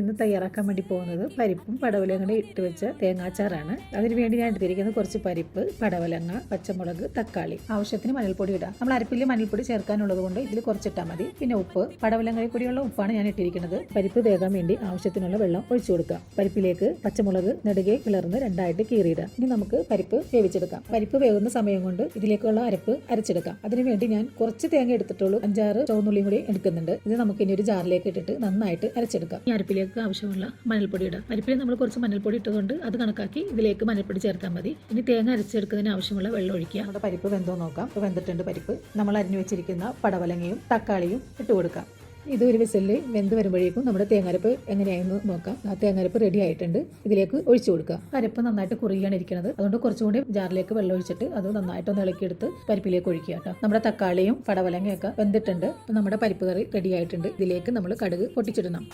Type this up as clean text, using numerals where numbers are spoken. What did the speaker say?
ഇന്ന് തയ്യാറാക്കാൻ വേണ്ടി പോകുന്നത് പരിപ്പും പടവലങ്ങ കൂടി ഇട്ട് വെച്ച തേങ്ങാച്ചാറാണ്. അതിനുവേണ്ടി ഞാൻ എടുത്തിരിക്കുന്നത് കുറച്ച് പരിപ്പ്, പടവലങ്ങ, പച്ചമുളക്, തക്കാളി, ആവശ്യത്തിന് മഞ്ഞൾപ്പൊടി ഇടാം. നമ്മൾ അരപ്പിൽ മഞ്ഞൾപ്പൊടി ചേർക്കാനുള്ളത് കൊണ്ട് ഇതിൽ കുറച്ചിട്ടാൽ മതി. പിന്നെ ഉപ്പ്, പടവലങ്ങയിൽ കൂടിയുള്ള ഉപ്പാണ് ഞാൻ ഇട്ടിരിക്കുന്നത്. പരിപ്പ് വേകാൻ വേണ്ടി ആവശ്യത്തിനുള്ള വെള്ളം ഒഴിച്ചു കൊടുക്കാം. പരിപ്പിലേക്ക് പച്ചമുളക് നെടുകെ പിളർന്ന് രണ്ടായിട്ട് കീറിയിടാം. ഇനി നമുക്ക് പരിപ്പ് വേവിച്ചെടുക്കാം. പരിപ്പ് വേകുന്ന സമയം കൊണ്ട് ഇതിലേക്കുള്ള അരപ്പ് അരച്ചെടുക്കാം. അതിനുവേണ്ടി ഞാൻ കുറച്ച് തേങ്ങ എടുത്തിട്ടുള്ളൂ. 5-6 ചുവന്നുള്ളിയും കൂടി എടുക്കുന്നുണ്ട്. ഇത് നമുക്ക് ഇനി ഒരു ജാറിലേക്ക് ഇട്ടിട്ട് നന്നായിട്ട് അരച്ചെടുക്കാം. ഈ അരപ്പിലേക്ക് ആവശ്യമുള്ള മഞ്ഞൾപ്പൊടി ഇടാം. പരിപ്പിൽ നമ്മൾ കുറച്ച് മഞ്ഞൾപ്പൊടി ഇട്ടതുകൊണ്ട് അത് കണക്കാക്കി ഇതിലേക്ക് മഞ്ഞൾപ്പൊടി ചേർത്താൽ മതി. ഇനി തേങ്ങ അരച്ചെടുക്കുന്നതിന് ആവശ്യമുള്ള വെള്ളം ഒഴിക്കുക. നമ്മുടെ പരിപ്പ് വെന്തോ നോക്കാം. വെന്തിട്ടുണ്ട് പരിപ്പ്. നമ്മൾ അരിഞ്ഞു വെച്ചിരിക്കുന്ന പടവലങ്ങയും തക്കാളിയും ഇട്ട് കൊടുക്കാം. ഇത് ഒരു വിസിലിൽ വെന്ത് വരുമ്പോഴേക്കും നമ്മുടെ തേങ്ങാരപ്പ് എങ്ങനെയായെന്ന് നോക്കാം. ആ തേങ്ങാരപ്പ് റെഡി ആയിട്ടുണ്ട്. ഇതിലേക്ക് ഒഴിച്ചു കൊടുക്കുക. അരപ്പ് നന്നായിട്ട് കുറുകിയാണ് ഇരിക്കുന്നത്. അതുകൊണ്ട് കുറച്ചുകൂടി ജാറിലേക്ക് വെള്ളം ഒഴിച്ചിട്ട് അത് നന്നായിട്ടൊന്ന് ഇളക്കിയെടുത്ത് പരിപ്പിലേക്ക് ഒഴിക്കുക കേട്ടോ. നമ്മുടെ തക്കാളിയും പടവലങ്ങയൊക്കെ വെന്തിട്ടുണ്ട്. നമ്മുടെ പരിപ്പ് കറി റെഡി ആയിട്ടുണ്ട്. ഇതിലേക്ക് നമ്മൾ കടുക് പൊട്ടിച്ചിടണം.